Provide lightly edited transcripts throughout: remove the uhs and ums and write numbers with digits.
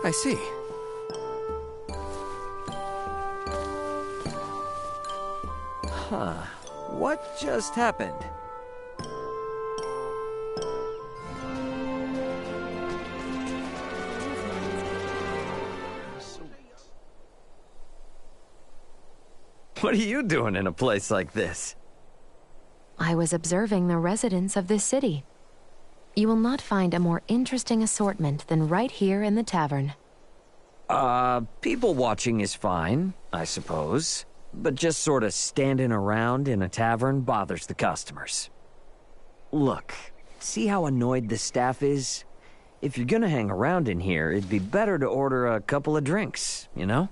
I see. Huh. What just happened? What are you doing in a place like this? I was observing the residents of this city. You will not find a more interesting assortment than right here in the tavern. People watching is fine, I suppose. But just sort of standing around in a tavern bothers the customers. Look, see how annoyed the staff is? If you're gonna hang around in here, it'd be better to order a couple of drinks, you know?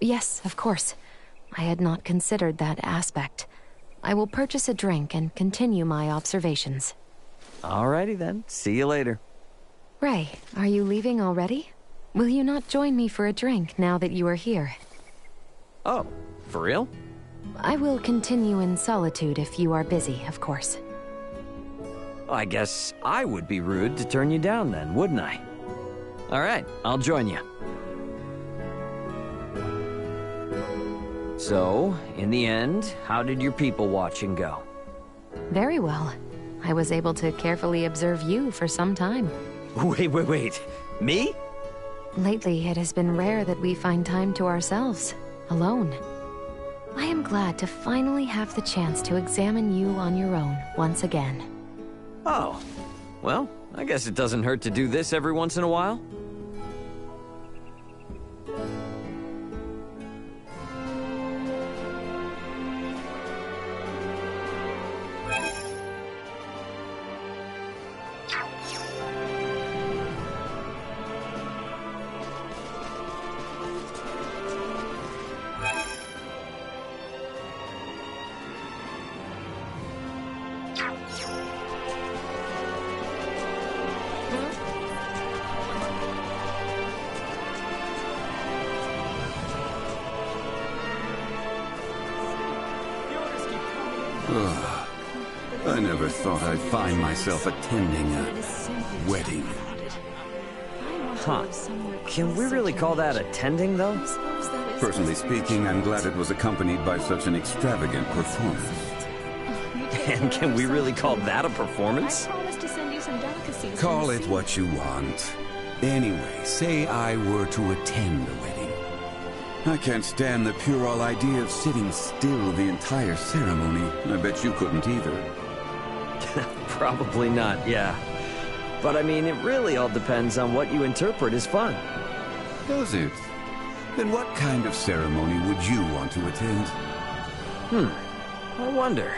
Yes, of course. I had not considered that aspect. I will purchase a drink and continue my observations. Alrighty then. See you later. Ray, are you leaving already? Will you not join me for a drink now that you are here? Oh, for real? I will continue in solitude if you are busy, of course. I guess I would be rude to turn you down then, wouldn't I? Alright, I'll join you. So, in the end, how did your people watching go? Very well. I was able to carefully observe you for some time. Wait. Me? Lately, it has been rare that we find time to ourselves, alone. I am glad to finally have the chance to examine you on your own once again. Oh, well, I guess it doesn't hurt to do this every once in a while. I never thought I'd find myself attending a wedding. Huh. Can we really call that attending, though? Personally speaking, I'm glad it was accompanied by such an extravagant performance. And can we really call that a performance? Call it what you want. Anyway, say I were to attend a wedding. I can't stand the puerile idea of sitting still the entire ceremony. I bet you couldn't either. Probably not, yeah. But I mean, it really all depends on what you interpret as fun. Does it? Then what kind of ceremony would you want to attend? I wonder.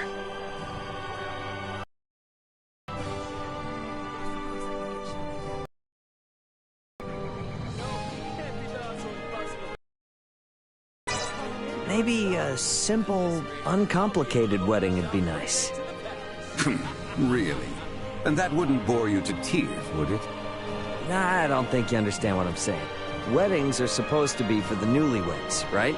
Maybe a simple, uncomplicated wedding would be nice. Really? And that wouldn't bore you to tears, would it? Nah, I don't think you understand what I'm saying. Weddings are supposed to be for the newlyweds, right?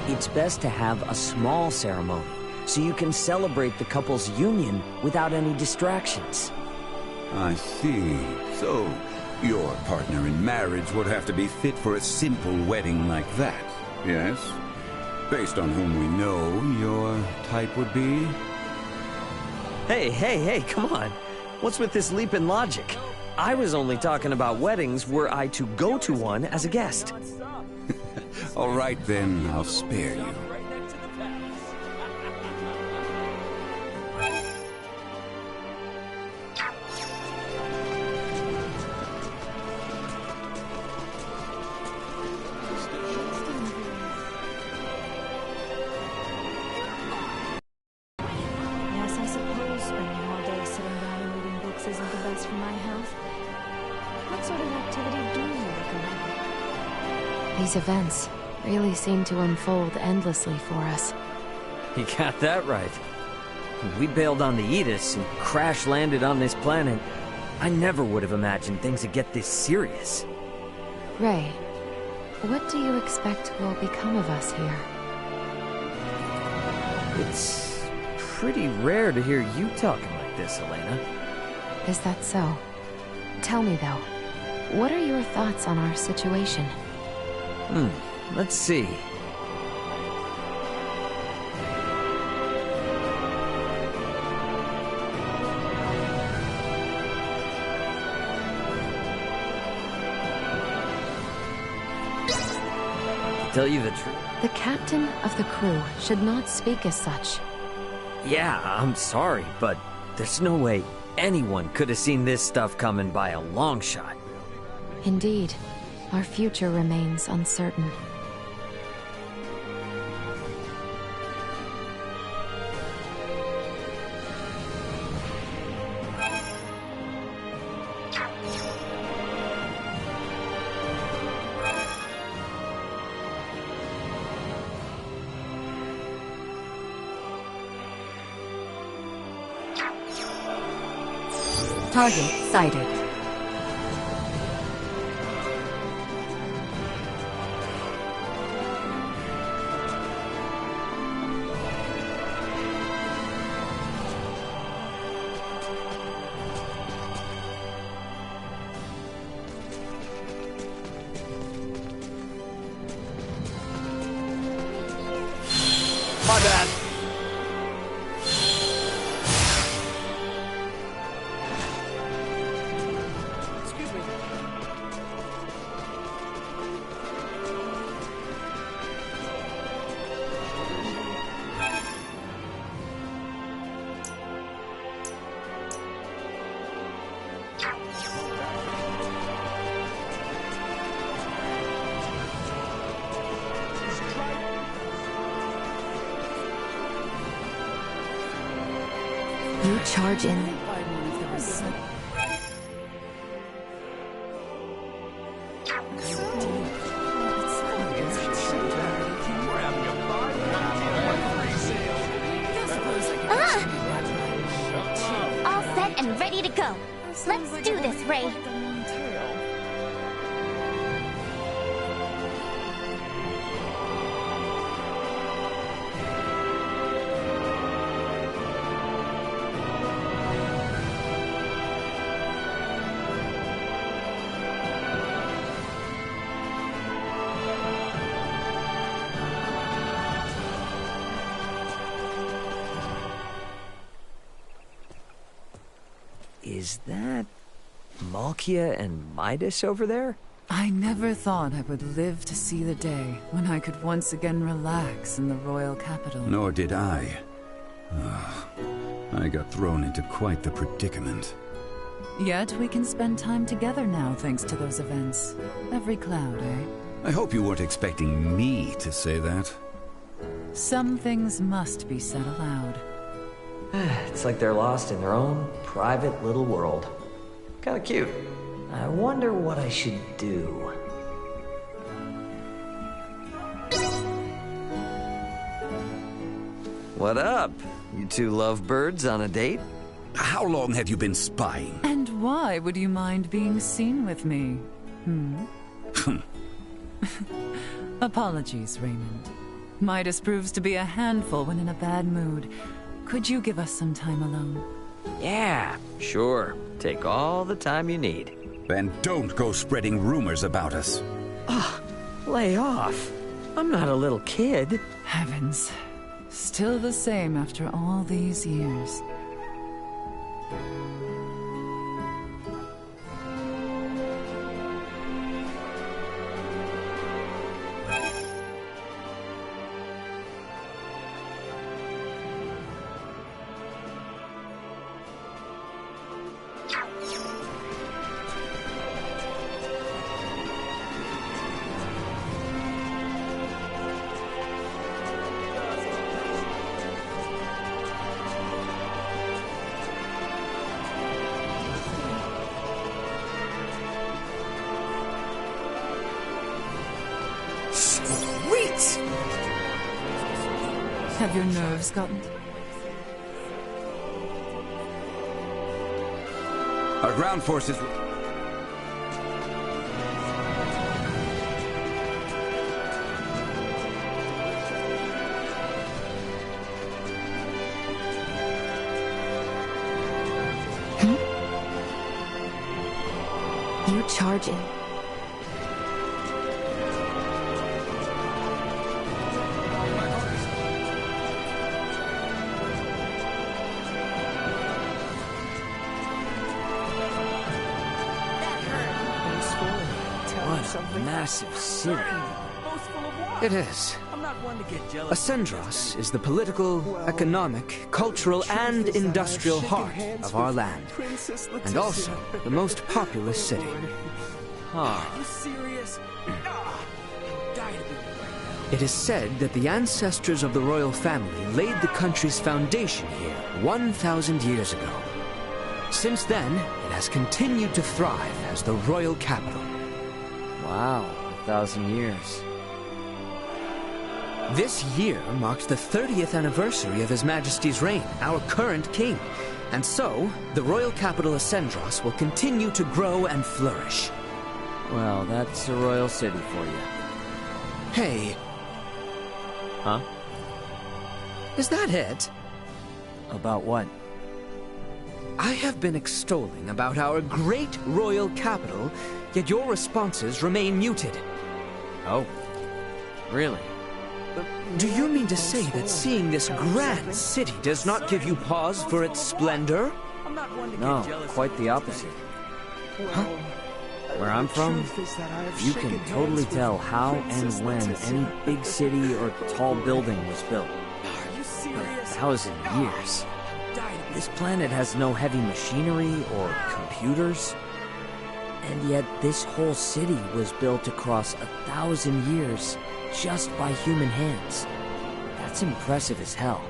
It's best to have a small ceremony, so you can celebrate the couple's union without any distractions. I see. So, your partner in marriage would have to be fit for a simple wedding like that, yes? Based on whom we know, your type would be? Hey, come on. What's with this leap in logic? I was only talking about weddings were I to go to one as a guest. All right then, I'll spare you. Isn't the best for my health. What sort of activity do you recommend? These events really seem to unfold endlessly for us. You got that right. When we bailed on the Aegis and crash-landed on this planet, I never would have imagined things would get this serious. Ray, what do you expect will become of us here? It's pretty rare to hear you talking like this, Elena. Is that so? Tell me, though. what are your thoughts on our situation? Let's see. To tell you the truth. The captain of the crew should not speak as such. Yeah, I'm sorry, but there's no way anyone could have seen this stuff coming by a long shot. Indeed, our future remains uncertain. Target sighted. My bad. You charge in. All set and ready to go. Let's do this, Ray. Is that Malkia and Midas over there? I never thought I would live to see the day when I could once again relax in the royal capital. Nor did I. I got thrown into quite the predicament. Yet we can spend time together now thanks to those events. Every cloud, eh? I hope you weren't expecting me to say that. Some things must be said aloud. It's like they're lost in their own private little world. Kinda cute. I wonder what I should do. What up? You two lovebirds on a date? How long have you been spying? And why would you mind being seen with me? Apologies, Raymond. Midas proves to be a handful when in a bad mood. Could you give us some time alone? Yeah, sure. Take all the time you need. And don't go spreading rumors about us. Lay off. I'm not a little kid. Heavens. Still the same after all these years. Sweet! Have your nerves gotten? Our ground forces... You charge charging. What a massive city. It is. Ascendros is the political, economic, cultural, and industrial heart of our land, and also the most populous city. Huh. It is said that the ancestors of the royal family laid the country's foundation here 1,000 years ago. Since then, it has continued to thrive as the royal capital. Wow, 1,000 years. This year marks the 30th anniversary of His Majesty's reign, our current king. And so, the royal capital Ascendros will continue to grow and flourish. Well, that's a royal city for you. Hey. Huh? Is that it? About what? I have been extolling about our great royal capital, yet your responses remain muted. Oh, really? Do you mean to say that seeing this grand city does not give you pause for its splendor? No, quite the opposite. Huh? Where I'm from, you can totally tell how and when any big city or tall building was built. 1,000 years. This planet has no heavy machinery or computers. And yet this whole city was built across 1,000 years just by human hands. That's impressive as hell.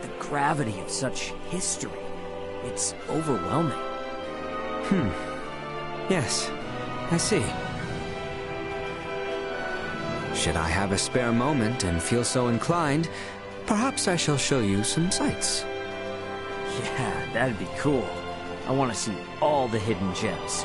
The gravity of such history, it's overwhelming. Yes, I see. Should I have a spare moment and feel so inclined, perhaps I shall show you some sights. Yeah, that'd be cool. I want to see all the hidden gems.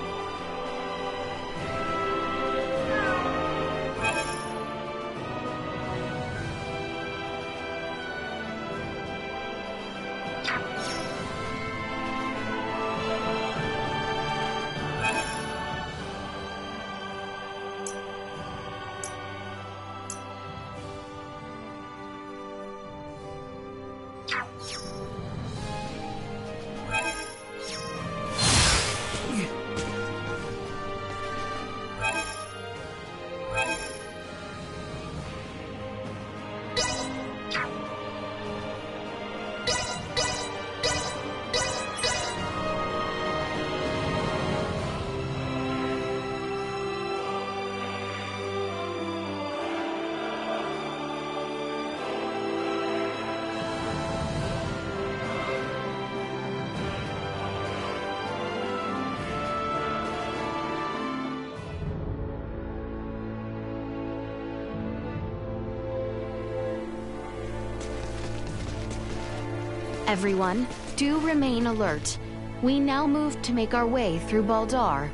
Everyone, do remain alert. We now move to make our way through Baldar.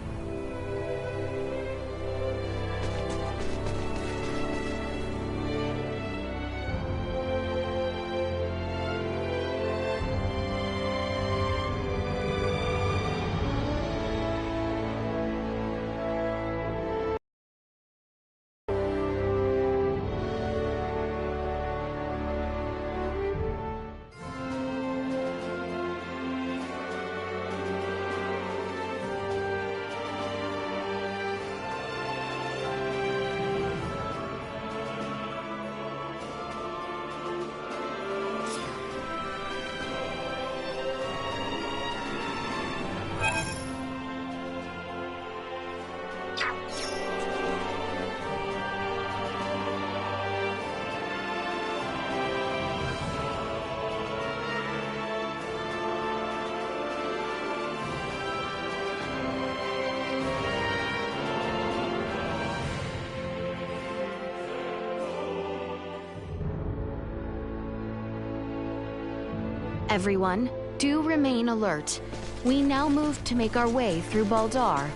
Everyone, do remain alert. We now move to make our way through Baldar.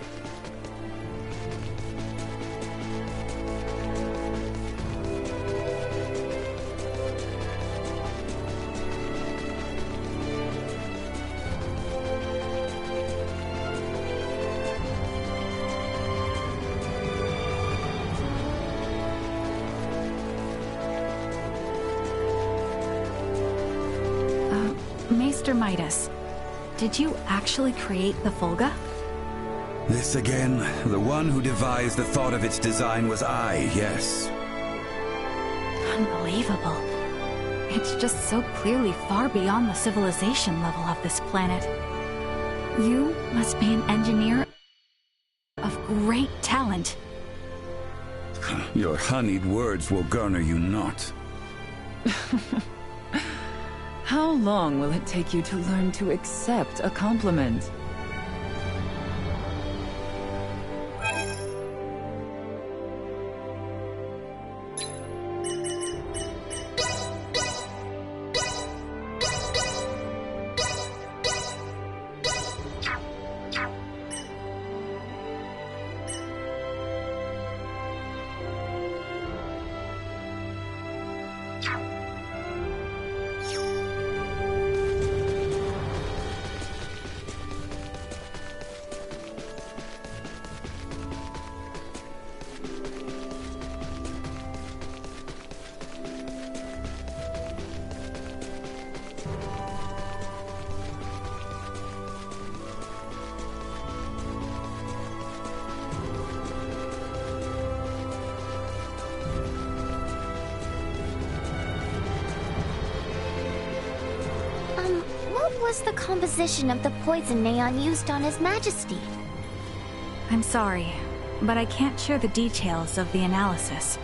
Master Midas, did you actually create the Folga? This again? The one who devised the thought of its design was I, yes. Unbelievable. It's just so clearly far beyond the civilization level of this planet. You must be an engineer of great talent. Your honeyed words will garner you naught. How long will it take you to learn to accept a compliment? What was the composition of the poison Neon used on His Majesty? I'm sorry, but I can't share the details of the analysis.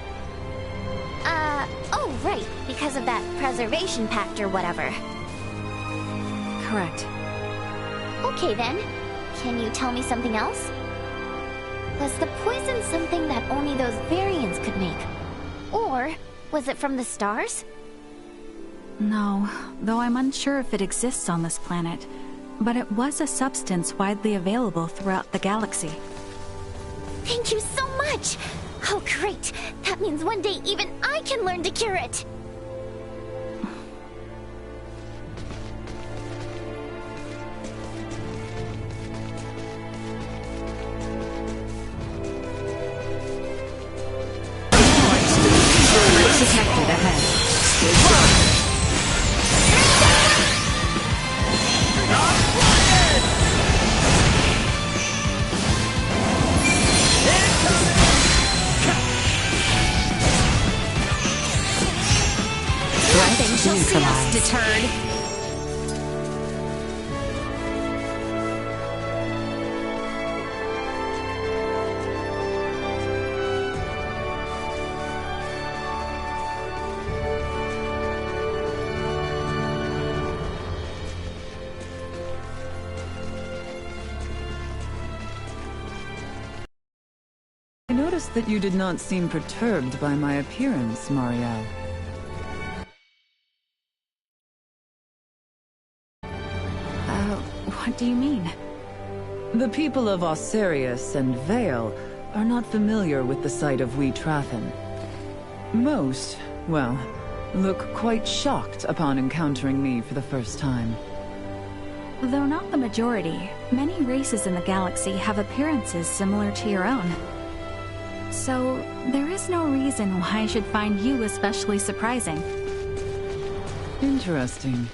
Oh right, because of that preservation pact or whatever. Correct. Okay then, can you tell me something else? Was the poison something that only those variants could make? Or was it from the stars? No, though I'm unsure if it exists on this planet. But it was a substance widely available throughout the galaxy. Thank you so much! Oh great! That means one day even I can learn to cure it! Detected ahead. Nothing shall see us deterred! I noticed that you did not seem perturbed by my appearance, Marielle. What do you mean? The people of Osirius and Vale are not familiar with the sight of Wee Trathen. Most, well, look quite shocked upon encountering me for the first time. Though not the majority, many races in the galaxy have appearances similar to your own. So, there is no reason why I should find you especially surprising. Interesting.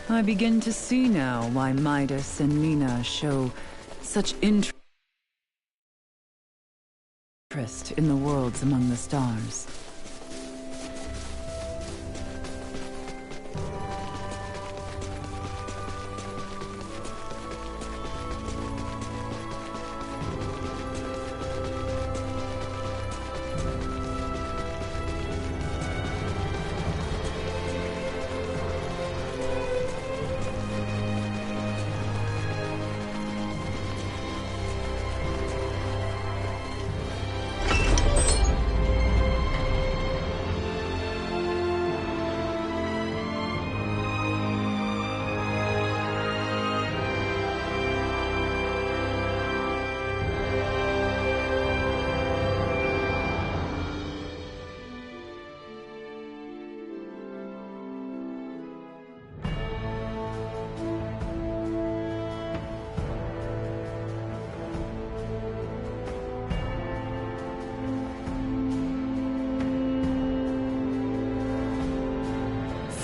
I begin to see now why Midas and Nina show such interest in the worlds among the stars.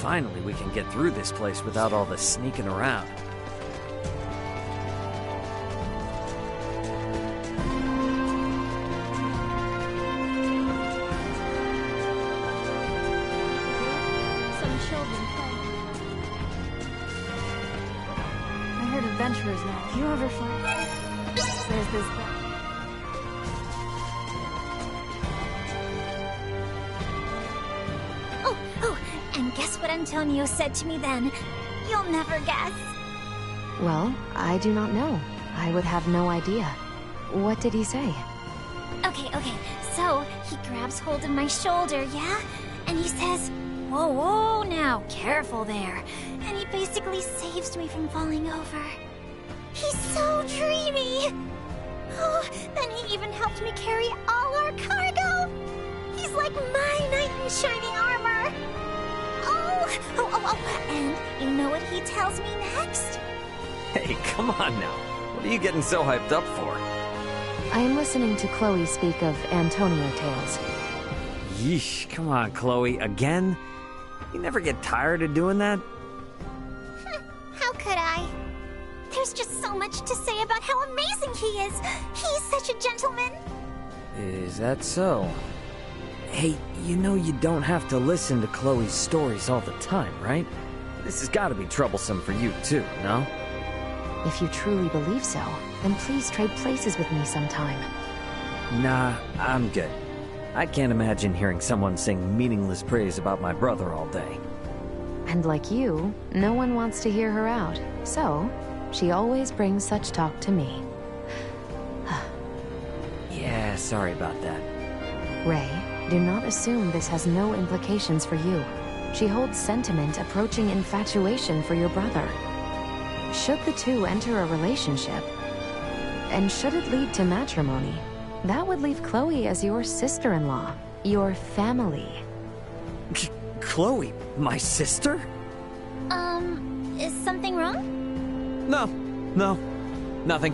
Finally, we can get through this place without all the sneaking around. Some children play. I heard adventurers now. If you ever find... There's this guy. Oh, and guess what Antonio said to me then? You'll never guess. Well, I do not know. I would have no idea. What did he say? Okay, so he grabs hold of my shoulder, yeah? And he says, whoa, whoa, now, careful there. And he basically saves me from falling over. He's so dreamy. Oh, then he even helped me carry all our cargo. He's like my knight in shining armor. Oh, and you know what he tells me next? Hey, come on now. What are you getting so hyped up for? I am listening to Chloe speak of Antonio tales. Yeesh, come on, Chloe. Again? You never get tired of doing that? How could I? There's just so much to say about how amazing he is. He's such a gentleman. Is that so? Hey, you know you don't have to listen to Chloe's stories all the time, right? This has got to be troublesome for you too, no? If you truly believe so, then please trade places with me sometime. Nah, I'm good. I can't imagine hearing someone sing meaningless praise about my brother all day. And like you, no one wants to hear her out. So, she always brings such talk to me. Yeah, sorry about that. Ray, do not assume this has no implications for you. She holds sentiment approaching infatuation for your brother. Should the two enter a relationship, and should it lead to matrimony, that would leave Chloe as your sister-in-law, your family. Chloe, my sister? Is something wrong? No, nothing.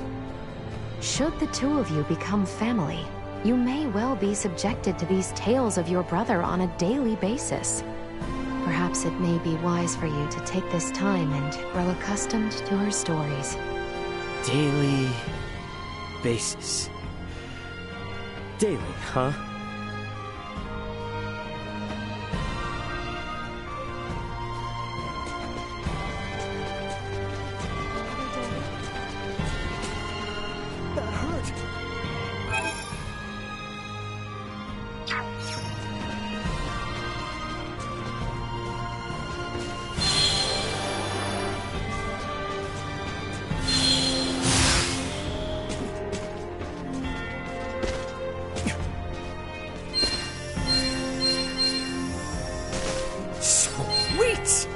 Should the two of you become family, you may well be subjected to these tales of your brother on a daily basis. Perhaps it may be wise for you to take this time and grow accustomed to her stories. Daily basis. Daily, huh? That hurt. Sweet!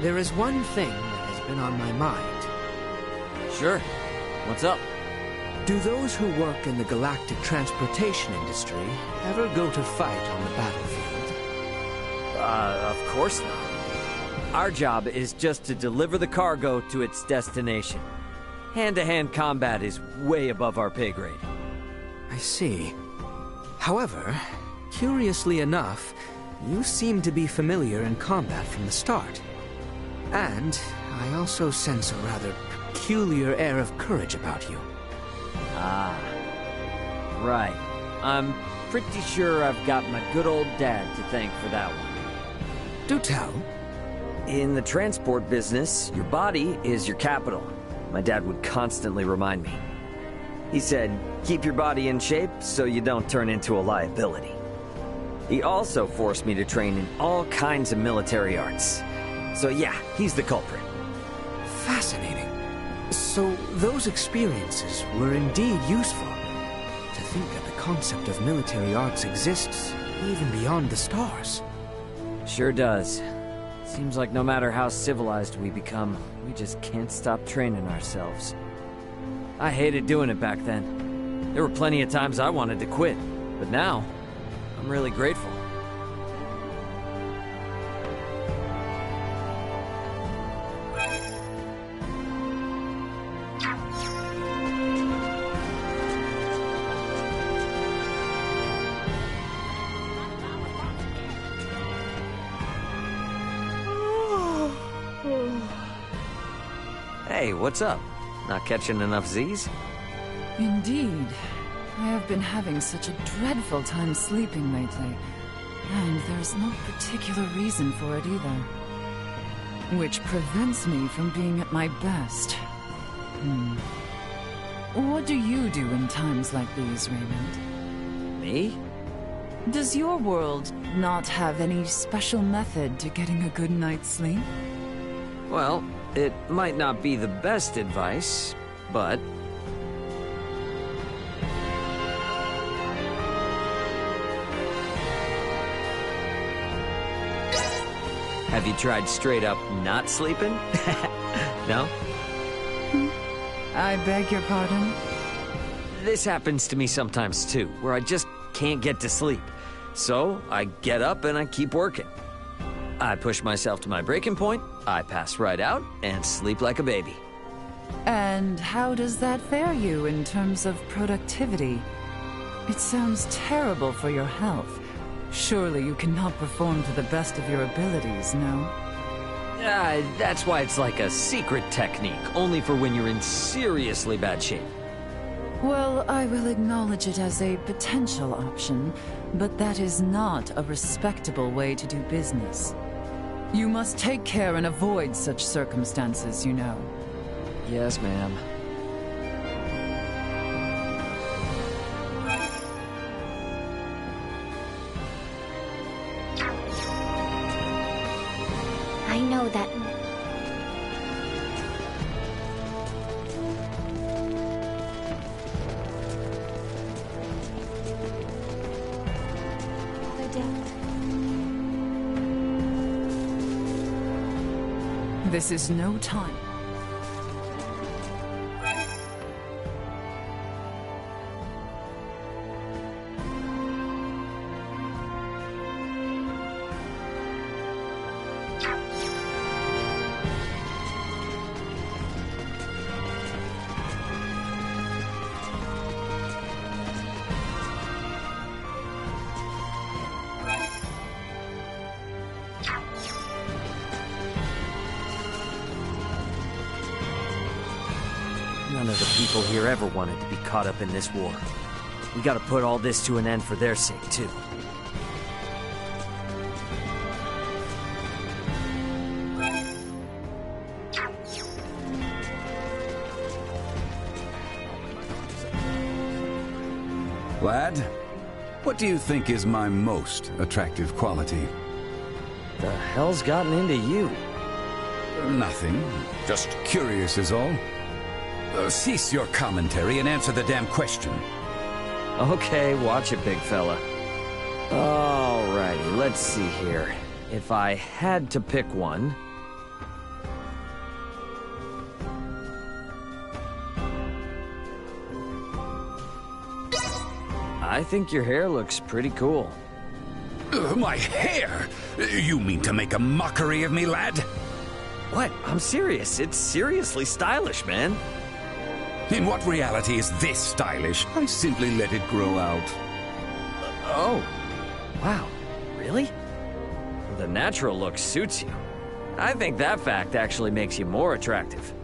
There is one thing that has been on my mind. Sure. What's up? Do those who work in the galactic transportation industry ever go to fight on the battlefield? Of course not. Our job is just to deliver the cargo to its destination. Hand-to-hand combat is way above our pay grade. I see. However, curiously enough, you seem to be familiar in combat from the start. And I also sense a rather peculiar air of courage about you. Ah. Right. I'm pretty sure I've got my good old dad to thank for that one. Do tell. In the transport business, your body is your capital. My dad would constantly remind me. He said, keep your body in shape so you don't turn into a liability. He also forced me to train in all kinds of military arts. So yeah, he's the culprit. Fascinating. So those experiences were indeed useful. To think that the concept of military arts exists even beyond the stars. Sure does. Seems like no matter how civilized we become, we just can't stop training ourselves. I hated doing it back then. There were plenty of times I wanted to quit, but now, I'm really grateful. Hey, what's up? Not catching enough Z's? Indeed. I have been having such a dreadful time sleeping lately, and there's no particular reason for it either. Which prevents me from being at my best. What do you do in times like these, Raymond? Me? Does your world not have any special method to getting a good night's sleep? Well, it might not be the best advice, but... Have you tried straight up not sleeping? No? I beg your pardon? This happens to me sometimes too, where I just can't get to sleep. So, I get up and I keep working. I push myself to my breaking point, I pass right out, and sleep like a baby. And how does that fare you in terms of productivity? It sounds terrible for your health. Surely you cannot perform to the best of your abilities, no? That's why it's like a secret technique, only for when you're in seriously bad shape. Well, I will acknowledge it as a potential option, but that is not a respectable way to do business. You must take care and avoid such circumstances, you know. Yes, ma'am. I know that... The death. This is no time. None of the people here ever wanted to be caught up in this war. We gotta put all this to an end for their sake, too. Lad, what do you think is my most attractive quality? The hell's gotten into you? Nothing. Just curious is all. Cease your commentary and answer the damn question. Okay, watch it, big fella. Alrighty, let's see here. If I had to pick one... I think your hair looks pretty cool. My hair? You mean to make a mockery of me, lad? What? I'm serious. It's seriously stylish, man. In what reality is this stylish? I simply let it grow out. Oh. Wow. Really? The natural look suits you. I think that fact actually makes you more attractive.